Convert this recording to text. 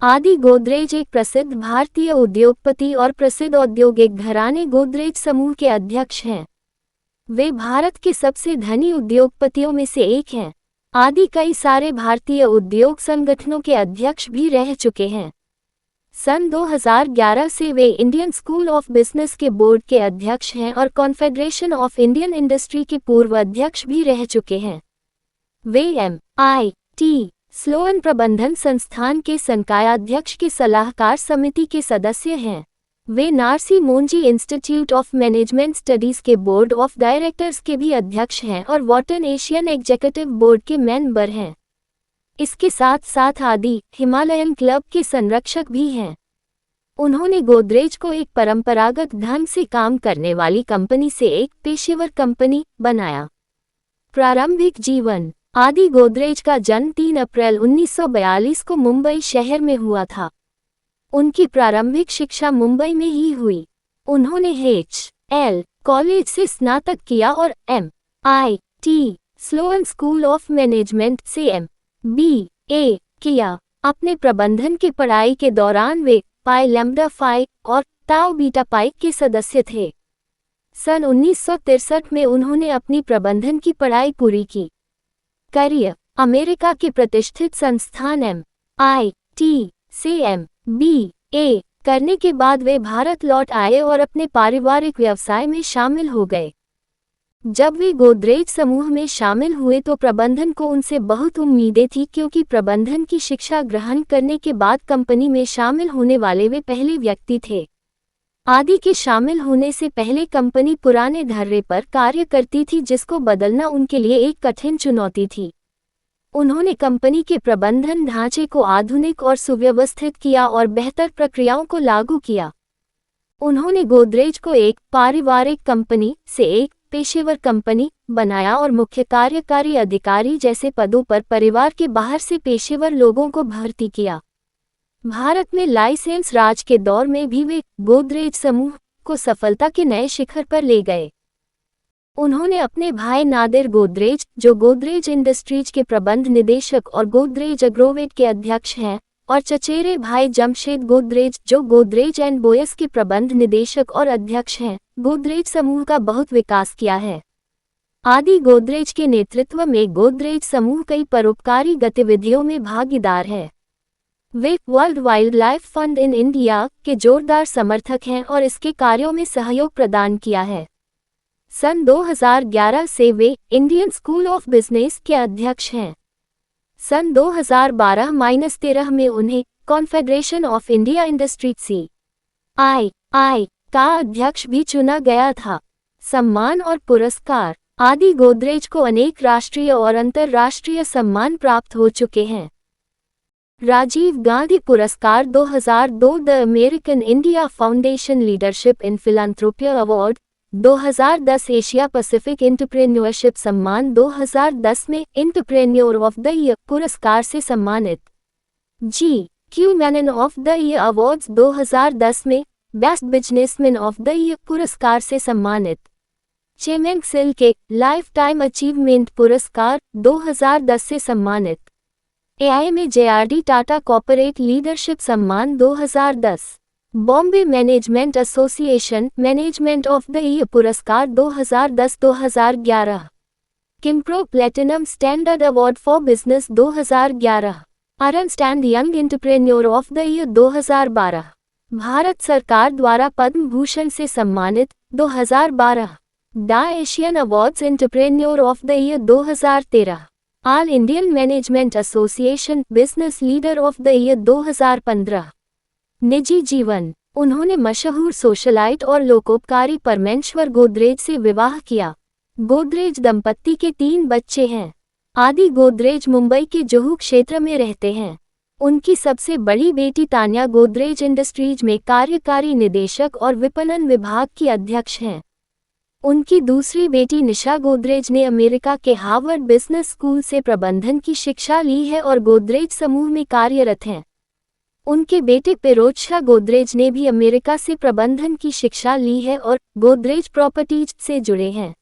आदि गोदरेज एक प्रसिद्ध भारतीय उद्योगपति और प्रसिद्ध औद्योगिक घराने गोदरेज समूह के अध्यक्ष हैं। वे भारत के सबसे धनी उद्योगपतियों में से एक हैं। आदि कई सारे भारतीय उद्योग संगठनों के अध्यक्ष भी रह चुके हैं। सन 2011 से वे इंडियन स्कूल ऑफ बिजनेस के बोर्ड के अध्यक्ष हैं और कॉन्फेडरेशन ऑफ इंडियन इंडस्ट्री के पूर्व अध्यक्ष भी रह चुके हैं। वे MIT स्लोन प्रबंधन संस्थान के संकायाध्यक्ष के सलाहकार समिति के सदस्य हैं। वे Narsee Monjee institute of management studies के बोर्ड ऑफ डायरेक्टर्स के भी अध्यक्ष हैं और वॉटन एशियन एग्जीक्यूटिव बोर्ड के मेंबर हैं। इसके साथ साथ आदि हिमालयन क्लब के संरक्षक भी हैं। उन्होंने गोदरेज को एक परंपरागत ढंग से काम करने वाली कंपनी से एक पेशेवर कंपनी बनाया। प्रारंभिक जीवन। आदि गोदरेज का जन्म 3 अप्रैल 1942 को मुंबई शहर में हुआ था। उनकी प्रारंभिक शिक्षा मुंबई में ही हुई। उन्होंने HL कॉलेज से स्नातक किया और MIT Sloan school of management से MBA किया। अपने प्रबंधन की पढ़ाई के दौरान वे पाई लैम्ब्डा फाई और ताउ बीटा पाई के सदस्य थे। सन 1963 में उन्होंने अपनी प्रबंधन की पढ़ाई पूरी की। करियर। अमेरिका के प्रतिष्ठित संस्थान MIT से MBA करने के बाद वे भारत लौट आए और अपने पारिवारिक व्यवसाय में शामिल हो गए। जब वे गोदरेज समूह में शामिल हुए तो प्रबंधन को उनसे बहुत उम्मीदें थी, क्योंकि प्रबंधन की शिक्षा ग्रहण करने के बाद कंपनी में शामिल होने वाले वे पहले व्यक्ति थे। आदि के शामिल होने से पहले कंपनी पुराने ढर्रे पर कार्य करती थी, जिसको बदलना उनके लिए एक कठिन चुनौती थी। उन्होंने कंपनी के प्रबंधन ढांचे को आधुनिक और सुव्यवस्थित किया और बेहतर प्रक्रियाओं को लागू किया। उन्होंने गोदरेज को एक पारिवारिक कंपनी से एक पेशेवर कंपनी बनाया और मुख्य कार्यकारी अधिकारी जैसे पदों पर परिवार के बाहर से पेशेवर लोगों को भर्ती किया। भारत में लाइसेंस राज के दौर में भी वे गोदरेज समूह को सफलता के नए शिखर पर ले गए। उन्होंने अपने भाई नादिर गोदरेज, जो गोदरेज इंडस्ट्रीज के प्रबंध निदेशक और गोदरेज एग्रोवेट के अध्यक्ष हैं, और चचेरे भाई जमशेद गोदरेज, जो गोदरेज एंड बोयस के प्रबंध निदेशक और अध्यक्ष हैं, गोदरेज समूह का बहुत विकास किया है। आदि गोदरेज के नेतृत्व में गोदरेज समूह कई परोपकारी गतिविधियों में भागीदार है। वे World Wildlife Fund in India के जोरदार समर्थक हैं और इसके कार्यों में सहयोग प्रदान किया है। सन 2011 से वे इंडियन स्कूल ऑफ बिजनेस के अध्यक्ष हैं। सन 2012-13 में उन्हें confederation of India industry CII का अध्यक्ष भी चुना गया था। सम्मान और पुरस्कार। आदि गोदरेज को अनेक राष्ट्रीय और अंतर्राष्ट्रीय सम्मान प्राप्त हो चुके हैं। राजीव गांधी पुरस्कार 2002, the American India foundation leadership in philanthropy award 2010, Asia Pacific entrepreneurship सम्मान 2010 में एंटरप्रेन्योर ऑफ द ईयर पुरस्कार से सम्मानित। GQ man of the year awards 2010 में best businessman of the year पुरस्कार से सम्मानित। चेमेंग सिल के लाइफ टाइम अचीवमेंट पुरस्कार 2010 से सम्मानित। AI में JRD टाटा कॉर्पोरेट लीडरशिप सम्मान 2010। Bombay management association management of the year पुरस्कार 2010-2011। किम्प्रो platinum standard award for business 2011। Ernst and Young entrepreneur of the year 2012। Bharat सरकार द्वारा पद्म भूषण से सम्मानित 2012। The Asian awards entrepreneur of the year 2013। All Indian management association business leader of the year 2015। निजी जीवन। उन्होंने मशहूर सोशलाइट और लोकोपकारी परमेश्वर गोदरेज से विवाह किया। गोदरेज दंपत्ति के 3 बच्चे हैं। आदि गोदरेज मुंबई के जुहू क्षेत्र में रहते हैं। उनकी सबसे बड़ी बेटी तान्या गोदरेज इंडस्ट्रीज में कार्यकारी निदेशक और विपणन विभाग की अध्यक्ष हैं। उनकी दूसरी बेटी निशा गोदरेज ने अमेरिका के हार्वर्ड बिजनेस स्कूल से प्रबंधन की शिक्षा ली है और गोदरेज समूह में कार्यरत हैं। उनके बेटे पेरोज गोदरेज ने भी अमेरिका से प्रबंधन की शिक्षा ली है और गोदरेज प्रॉपर्टीज से जुड़े हैं।